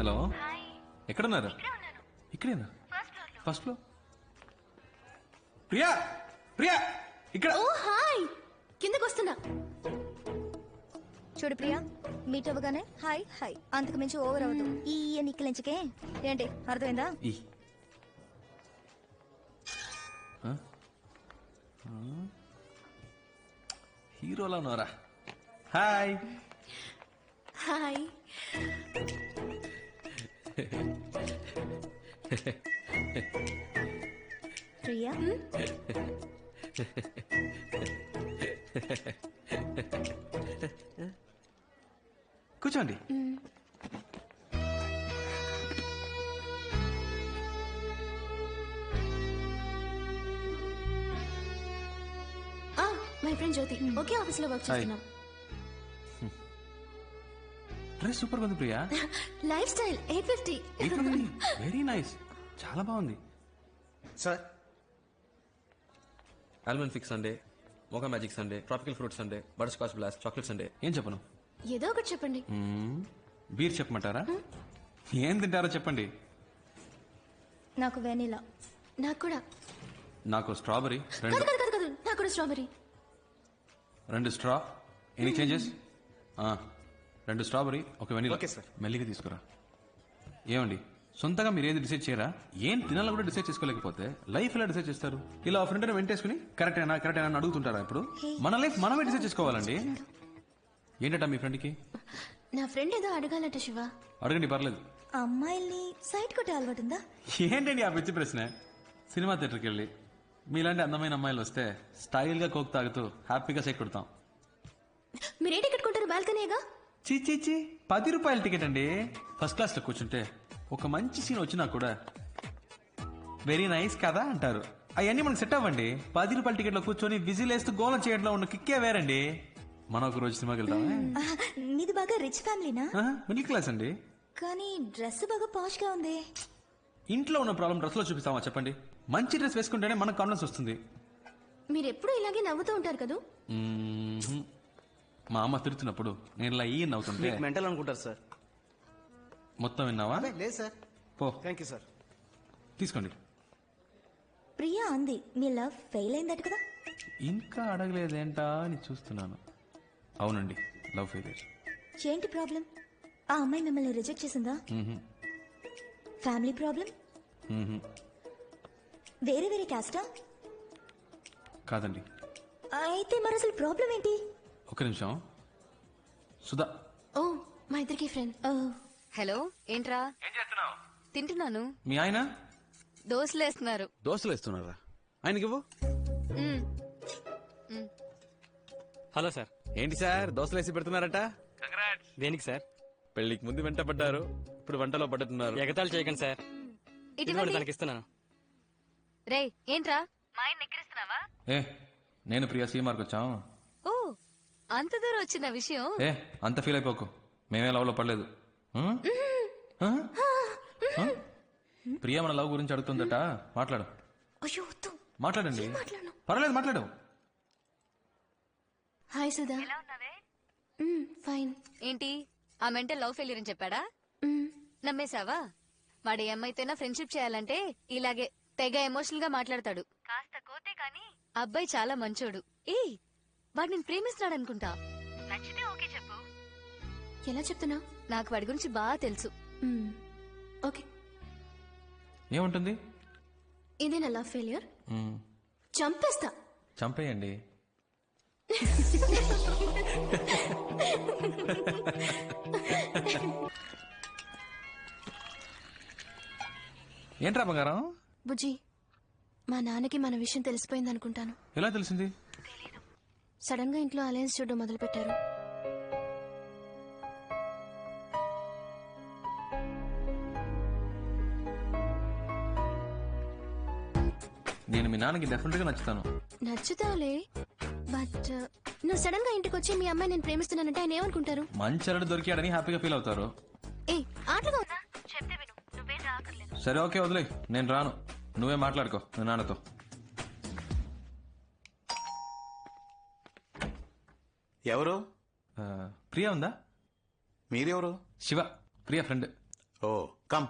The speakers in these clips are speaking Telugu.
హలో, ఎక్కడున్నారు? ఇక్కడేనా? First floor. ప్రియా, ప్రియా ఇక్కడ. ఓ హాయ్, కిందకు వస్తున్నా. చూడు ప్రియా, మీట్ అవ్వగానే హాయ్ హాయ్, అంతకు మించి ఓవర్ అవ్వదు. ఈ నిక్కలించకే ఏంటి, అర్థమైందా? హీరోలా ఉన్నారా? హాయ్. హాయ్. ప్రియా, కూర్చోండి. మై ఫ్రెండ్ జ్యోతి, ఒకే ఆఫీస్ లో వర్క్ చేస్తున్నాం. డ్రెస్ సూపర్ ఉంది Priya. Lifestyle 850. Very nice, చాలా బాగుంది. Sir, almond fix sundae, mocha magic sundae, tropical fruit sundae, butter scotch blast, chocolate sundae. ఏం చెప్పను? ఏదో ఒకటి చెప్పండి. బీర్ చెప్పమంటారా? ఏం తింటారో చెప్పండి. నాకు వెనిలా. నాకు కూడా. నాకు స్ట్రాబెరీ. కాదు కాదు కాదు కాదు, నాకు కూడా strawberry. 2 straw. Any changes? 2 strawberry, 1 vanilla. Okay sir. మెల్లిగా తీసుకురా. ఏమండి, సొంతగా మీరు ఏది డిసైడ్ చేయరా? ఏం తినాలో కూడా డిసైడ్ చేసుకోలేకపోతే లైఫ్ ఎలా డిసైడ్ చేస్తారు? ఇలా ఫ్రెండ్ వెంటేసుకుని కరెక్ట్ అయినా అని అడుగుతుంటారా? ఇప్పుడు మన లైఫ్ మనమే డిసైడ్ చేసుకోవాలండి. ఏంటట మీ ఫ్రెండ్కి? నా ఫ్రెండ్ ఏదో అడగాలట శివ. అడగండి, పర్లేదు. అమ్మాయిల్ని సైట్ కొట్టే అలవాటు ఉందా? ఏంటండి ఆ పిచ్చి ప్రశ్న? సినిమా థియేటర్కి వెళ్ళి మీలాంటి అందమైన అమ్మాయిలు వస్తే స్టైల్గా కోక్ తాగుతూ హ్యాపీగా సైట్ కొడతాం. మీరే టికెట్ కొంటారు? బాల్కనీగా. చీ 10 రూపాయల టికెట్ అండి. ఫస్ట్ క్లాస్ లో కూర్చుంటే ఒక మంచి సీన్ వచ్చినా కూడా వెరీ నైస్ కదా అంటారు. అవన్నీ మనకు సెట్ అవ్వండి. 10 రూపాయల టికెట్ లో కూర్చొని విజిల్ వేస్తూ గోలం చేయడంలో ఉన్న కిక్కే వేరండి. మనం ఒక రోజు సినిమాకి వెళ్తామా? మీది బాగా రిచ్ ఫ్యామిలీనా? మిడిల్ క్లాస్ అండి. కానీ డ్రెస్ బాగా పాష్ గా ఉంది. ఇంట్లో ఉన్న ప్రాబ్లం డ్రెస్ లో చూపిస్తామా చెప్పండి? మంచి డ్రెస్ వేసుకుంటేనే మనకు కాన్ఫిడెన్స్ వస్తుంది. మీరు ఎప్పుడు ఇలాగే నవ్వుతూ ఉంటారు కదా. మా అమ్మ తిడుతున్నప్పుడు నేను ఇలా నవ్వుతుంటే మెంటల్ అనుకుంటారు సార్. మొత్తం విన్నావా? లేదు సార్. పో. Thank you sir. తీసుకోండి. ప్రియా అంది మీ లవ్ ఫెయిల్ అయిందట కదా. ఇంకా అడగలేదేంటా అని చూస్తున్నాను. అవునండి, లవ్ ఫెయిలియర్. ఏంటి ప్రాబ్లం? ఆ అమ్మాయి మిమ్మల్ని రిజెక్ట్ చేసిందా? Family problem? వేరే వేరే క్యాస్టా? కాదండి. అయితే మరి అసలు ప్రాబ్లం ఏంటి? ఒక నిమిషం. సుధా. ఓ, మా ఇద్దరికి ఫ్రెండ్. హలో, ఏంట్రా? ఏం చేస్తున్నావు? తింటున్నాను. మీ ఆయన దోశలు వేస్తున్నారు. దోశలు వేస్తున్నారా? ఆయనకి ఇవ్వు. Hello sir. ఏంటి సార్ దోశలు వేసి పెడుతున్నారట? దేనికి సార్? పెళ్లికి ముందు వెంట పడ్డారు, ఇప్పుడు వంటలో పడ్డట్టున్నారు. ఎగతాళి చేయకండి సార్. ఇటువంటి తనకి ఇస్తున్నాను. రే, ఏంట్రా మా ఆయన ఎక్కిరిస్తున్నావా? ఏ నేను ప్రియా సీమార్కి వచ్చాం. ఓ, అంత దూరం వచ్చిన విషయం. ఏ అంత ఫీల్ అయిపోకు, మేమే లవ్ లో పడలేదు. ప్రియా మన లవ్ గురించి అడుగుతుందట. మాట్లాడు. అయ్యో వద్దు. మాట్లాడండి. మాట్లాడను. పర్వాలేదు, మాట్లాడు. హాయ్ సుధా. ఫైన్. ఏంటి ఆ మెంటల్ లవ్ ఫెయిలియర్ అని చెప్పాడా? నమ్మేశావా? వాడు ఏమైతేనా ఫ్రెండ్షిప్ చేయాలంటే ఇలాగే తెగ ఎమోషనల్ గా మాట్లాడతాడు. కాస్త కోతే కానీ అబ్బాయి చాలా మంచోడు. ఏ వాడు నేను ప్రేమిస్తున్నాడు అనుకుంటా. నచ్చితే ఓకే చెప్పు. ఎలా చెప్తున్నా? నాకు వాడి గురించి బాగా తెలుసు. ఓకే. ఏముంటుంది? ఇదే నా లవ్ ఫెయిలియర్. చంపేస్తా. చంపేయండి. ఏంట్రా బంగారం? బుజ్జి, మా నాన్నకి మన విషయం తెలిసిపోయింది అనుకుంటాను. ఎలా తెలిసింది? సడన్ గా ఇంట్లో అలయన్స్ చూడడం మొదలు పెట్టారు. నేను మీ నాన్నకి డెఫినెట్ గా నచ్చుతాను. నచ్చుతావులే, బట్ నువ్వు సడన్ గా ఇంటికి వచ్చి మీ అమ్మాయి నేను ప్రేమిస్తున్నానంటే ఆయన ఏమనుకుంటారు? మంచి అల్లుడు దొరికాడని హ్యాపీగా ఫీల్ అవుతారు. ఏ ఆటలుగా ఉందా? చెప్తే విను, నువ్వే రాకర్లేదు. సరే ఓకే, వదిలే, నేను రాను. నువ్వే మాట్లాడుకో మీ నాన్నతో. ఎవరు? ప్రియా ఉందా? మీరెవరు? Shiva, Priya friend. Oh come.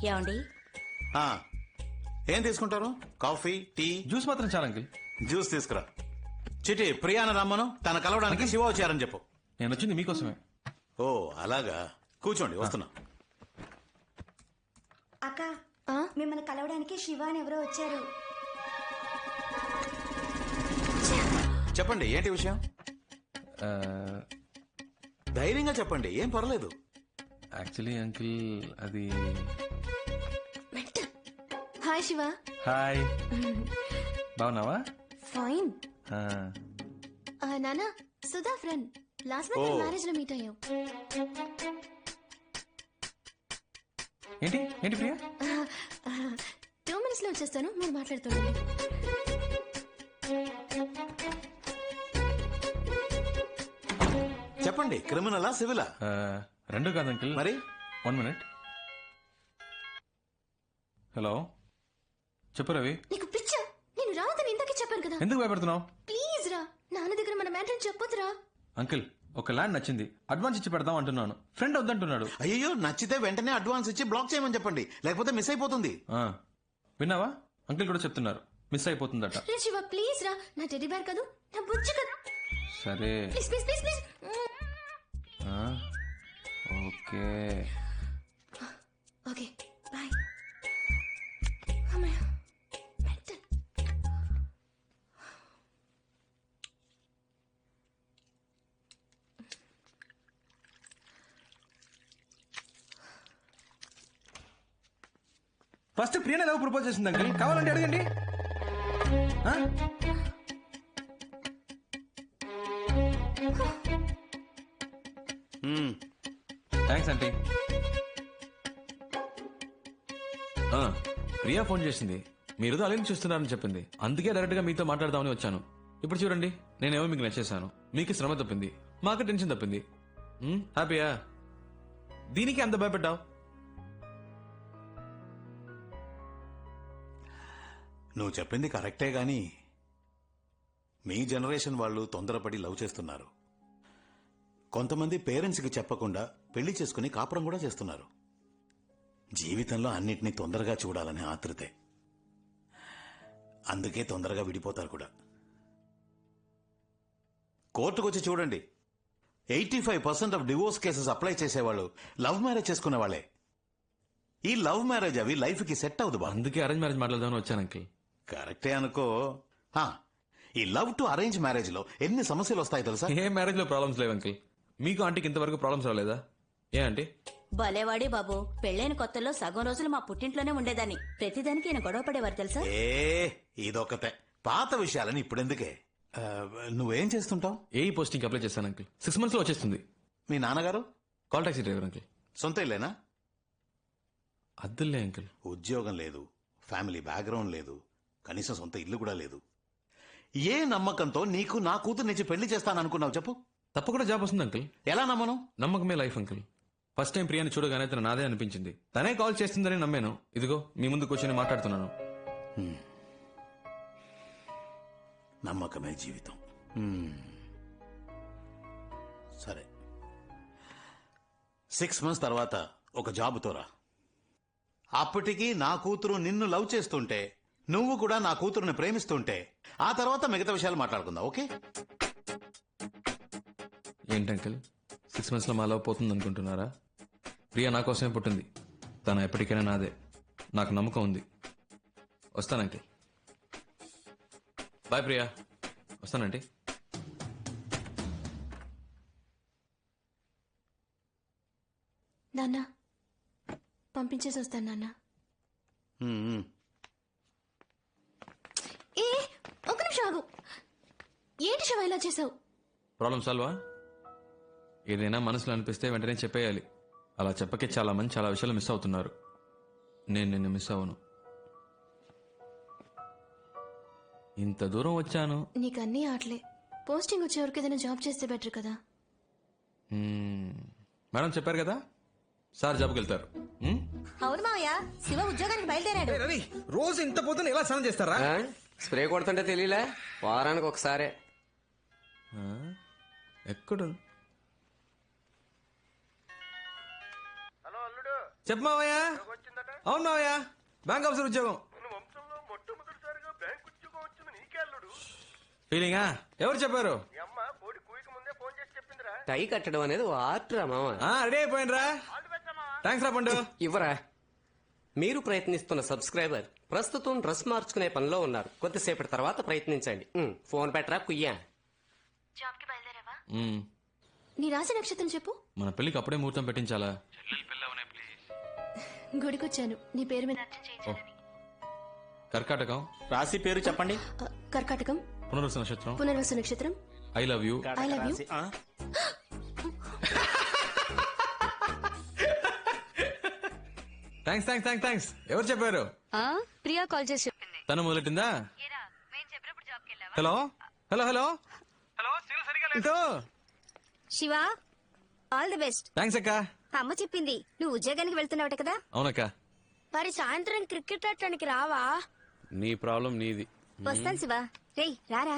ఏమండి? ఆ, ఏం తీసుకుంటారు? Coffee, tea? జ్యూస్ మాత్రం చాలు అంకిల్. జ్యూస్ తీసుకురా. చిటి ప్రియాన రమ్మను, తన కలవడానికి శివ వచ్చారని చెప్పు. నేను వచ్చింది మీకోసమే. ఓ అలాగా, కూర్చోండి వస్తున్నా. అక్క మిమ్మల్ని కలవడానికి శివ అని ఎవరో వచ్చారు. చెప్పండి ఏంటి విషయం? ధైర్యంగా చెప్పండి, ఏం పర్లేదు. యాక్చువల్లీ అంకిల్ అది. హాయ్ శివ. హాయ్, బాగున్నావా? ఫైన్. ఆ, నానా సుధా ఫ్రెండ్. లాస్ట్ మంత్ ఓ. మ్యారేజ్ లో మీట్ అయ్యాం. ఏంటి ఏంటి ప్రియా? 2 minutes లో వచ్చేస్తాను, మీరు మాట్లాడుతుండండి. చెప్పండి, క్రిమినలా సివిలా? రెండు కాదు అంకిల్. మరి 1 minute. హలో, చెప్పు రవి. నీకు పిచ్చా? నేను రావద్దని ఇందాకే చెప్పాను కదా. ఎందుకు భయపడుతున్నావు? ప్లీజ్ రా, నాన్న దగ్గర మన మ్యాటర్ చెప్పొద్దురా. అంకిల్, ఒక ల్యాండ్ నచ్చింది, అడ్వాన్స్ ఇచ్చి పెడదాం అంటున్నాను. ఫ్రెండ్ వద్దంటున్నాడు. అయ్యో, నచ్చితే వెంటనే అడ్వాన్స్ ఇచ్చి బ్లాక్ చేయమని చెప్పండి, లేకపోతే మిస్ అయిపోతుంది. ఆ, విన్నావా? అంకిల్ కూడా చెప్తున్నారు, మిస్ అయిపోతుందట. రే శివ ప్లీజ్ రా, నా టెడ్డీ బేర్ కాదు, నా బుజ్జి కదా. సరే, ప్లీజ్ ప్లీజ్ ప్లీజ్ ప్లీజ్. ఆ, ఓకే. Okay bye. అమ్మయ్య, మెంటల్. ఫస్ట్ ప్రియనే లవ్ ప్రపోజ్ చేసింది అంకిల్, కావాలంటే అడగండి. ఆ? Thanks aunty. ప్రియా ఫోన్ చేసింది, మీరు అలెన్ చూస్తున్నారని చెప్పింది. అందుకే డైరెక్ట్ గా మీతో మాట్లాడదామని వచ్చాను. ఇప్పుడు చూడండి, నేనేమో మీకు నచ్చేసాను, మీకు శ్రమ తప్పింది, మాకు టెన్షన్ తప్పింది. హ్యాపీయా? దీనికి అంత భయపడ్డావు? నువ్వు చెప్పింది కరెక్టే గాని మీ జనరేషన్ వాళ్ళు తొందరపడి లవ్ చేస్తున్నారు. కొంతమంది పేరెంట్స్కి చెప్పకుండా పెళ్లి చేసుకుని కాపురం కూడా చేస్తున్నారు. జీవితంలో అన్నిటినీ తొందరగా చూడాలనే ఆతృతే. అందుకే తొందరగా విడిపోతారు కూడా. కోర్టుకొచ్చి చూడండి, 85% ఆఫ్ డివోర్స్ కేసెస్ అప్లై చేసేవాళ్ళు లవ్ మ్యారేజ్ చేసుకునే వాళ్ళే. ఈ లవ్ మ్యారేజ్ అవి లైఫ్ కి సెట్ అవ్వదు బా. అందుకే అరేంజ్ మ్యారేజ్ మాట్లాడదామని వచ్చాను అంకిల్. కరెక్టే అనుకో. ఈ లవ్ టు అరేంజ్ మ్యారేజ్ లో ఎన్ని సమస్యలు వస్తాయి తెలుసా? ఏ మ్యారేజ్ లో ప్రాబ్లమ్స్ లేవు అంకిల్. మీకు ఆంటీకి ఇంతవరకు ప్రాబ్లమ్స్ రాలేదా? ఏ ఆంటీ? భలేవాడి బాబు, పెళ్ళైన కొత్తలో సగం రోజులు మా పుట్టింట్లోనే ఉండేదాన్ని. ప్రతిదానికి ఈయన గొడవ పడేవారు తెలుసా? ఇదొకతే. పాత విషయాలని ఇప్పుడెందుకే? నువ్వేం చేస్తుంటావు? ఏ పోస్టింగ్ అప్లై చేశాను అంకిల్, 6 months లో వచ్చేస్తుంది. మీ నాన్నగారు? Call taxi driver uncle. సొంత ఇల్లేనా? అద్దులే అంకిల్. ఉద్యోగం లేదు, ఫ్యామిలీ బ్యాక్గ్రౌండ్ లేదు, కనీసం సొంత ఇల్లు కూడా లేదు. ఏ నమ్మకంతో నీకు నా కూతురు నుంచి పెళ్లి చేస్తాననుకున్నావు చెప్పు? తప్పకుండా జాబ్ వస్తుంది అంకిల్. ఎలా నమ్మను? నమ్మకమే లైఫ్ అంకిల్. ఫస్ట్ టైం ప్రియాని చూడగానే తన నాదే అనిపించింది. తనే కాల్ చేస్తుందని నమ్మాను. ఇదిగో మీ ముందు కూర్చొని మాట్లాడుతున్నాను. నమ్మకమే జీవితం. సరే, 6 months తర్వాత ఒక జాబుతో రా. అప్పటికి నా కూతురు నిన్ను లవ్ చేస్తుంటే, నువ్వు కూడా నా కూతురుని ప్రేమిస్తుంటే, ఆ తర్వాత మిగతా విషయాలు మాట్లాడుకుందాం. ఓకే? ఏంటి అంకిల్, 6 months లో మా లవ్ పోతుంది అనుకుంటున్నారా? ప్రియా నా కోసమే పుట్టింది, తను ఎప్పటికైనా నాదే. నాకు నమ్మకం ఉంది. వస్తాను అంకిల్. బాయ్ ప్రియా, వస్తానంటీ. నాన్న పంపించేసి వస్తాను నాన్న. ఏ ఒక్క నిమిషం ఆగు. ఏంటి శివ ఇలా చేసావు? ప్రాబ్లం సాల్వా? ఏదైనా మనసులో అనిపిస్తే వెంటనే చెప్పేయాలి. అలా చెప్పకే చాలా మంది చాలా విషయాలు మిస్ అవుతున్నారు. నేను నిన్ను మిస్ అవ్వను. ఇంత దూరం వచ్చాను. నీకు అన్నీ ఆటలే. పోస్టింగ్ వచ్చే వరకు ఏదైనా జాబ్ చేస్తే బెటర్ కదా. మేడం చెప్పారు కదా, సార్ జాబ్కి వెళ్తారు. అవును మావయ్య, శివ ఉద్యోగానికి బయలుదేరాడు. రవి, రోజు ఇంత పొద్దున ఎలా స్నానం చేస్తారా? స్ప్రే కొడుతుంటే తెలియలే, వారానికి ఒకసారే. ఎక్కడ చెప్పు మావయ్య. అవును మావయ్య, బ్యాంక్ ఆఫీసర్ ఉద్యోగం. ఫీలింగా? ఎవరు చెప్పారు? టై కట్టడం అనేది ఓ ఆర్ట్ రా మామ. రెడీ అయిపోయినరా. థ్యాంక్స్ రా పండు. ఇవ్వరా. మీరు ప్రయత్నిస్తున్న సబ్స్క్రైబర్ ప్రస్తుతం డ్రెస్ మార్చుకునే పనిలో ఉన్నారు. కొద్దిసేపటి తర్వాత ప్రయత్నించండి. ఫోన్ పెట్టరా కుయ్యా. నీ రాశి నక్షత్రం చెప్పు. మన పెళ్లికి అప్పుడే ముహూర్తం పెట్టించాలా? గుడికొచ్చాను నీ పేరు మీద కర్కాటకం. రాశి పేరు చెప్పండి. కర్కాటకం. పునర్వసు నక్షత్రం. పునర్వసు నక్షత్రం. I love you. I love you. Thanks thanks thanks thanks. ఎవరు చెప్పారు? ప్రియా కాల్ చేసి చెప్పింది. తను మొదలెట్టిందా? Hello hello hello hello. Shiva all the best. Thanks అక్క. అమ్మ చెప్పింది నువ్వు ఉద్యోగానికి వెళ్తున్నావట కదా. అవునక్క. మరి సాయంత్రం క్రికెట్ ఆడటానికి రావా? నీ ప్రాబ్లం నీది. వస్తాను శివ. రేయ్ రారా.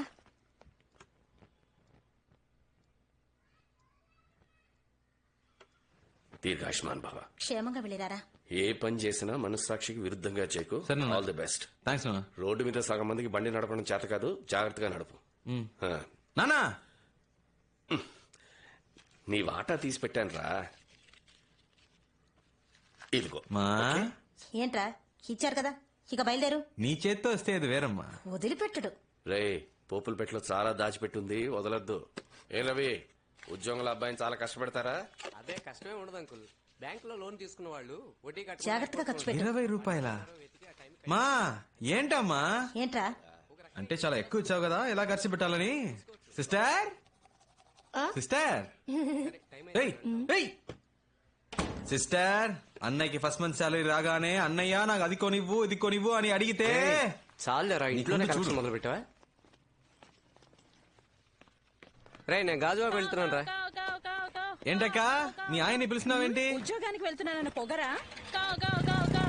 దీర్ఘాయుష్మాన్ భవ. క్షేమంగా వెళ్ళిరారా. ఏ పని చేసినా మనస్సాక్షికి విరుద్ధంగా చేయకు. All the best. థ్యాంక్స్ నాన్న. రోడ్డు మీద సగం మందికి బండి నడపడం చేత కాదు, జాగ్రత్తగా నడుపు. నానా నీ వాటా తీసి పెట్టాను రా. ఇదిగో. మా ఏంట్రా ఇచ్చారు కదా, ఇక బయలుదేరు. నీ చేత్తో వస్తే అది వేరమ్మా. వదిలిపెట్టడు. రే, పోపుల పెట్టలో చాలా దాచిపెట్టుంది, వదలొద్దు. ఏ రవి, ఉద్యోగుల అబ్బాయిని చాలా కష్టపెడతారా? అదే కష్టమే ఉండదు అంకుల్. బ్యాంక్ లో లోన్ తీసుకున్న వాళ్ళు వడ్డీ జాగ్రత్తగా ఖర్చు పెట్టు. 20 రూపాయల మా ఏంటమ్మా? ఏంట్రా అంటే చాలా ఎక్కువ ఇచ్చావు కదా, ఎలా ఖర్చు పెట్టాలని. సిస్టర్ సిస్టర్ సిస్టర్, అన్నయ్యకి ఫస్ట్ మంత్ శాలరీ రాగానే అన్నయ్య నాకు అది కొనివ్వు ఇది కొనివ్వు అని అడిగితే చాలేరా ఇంట్లోనే కలెక్షన్ మొదలు పెట్టావా? రే నేను గాజువాకు వెళ్తున్నాను రా. ఏంటక్క నీ ఆయన్ని పిలిచినావేంటి? ఉద్యోగానికి వెళ్తున్నానన్న పొగరా?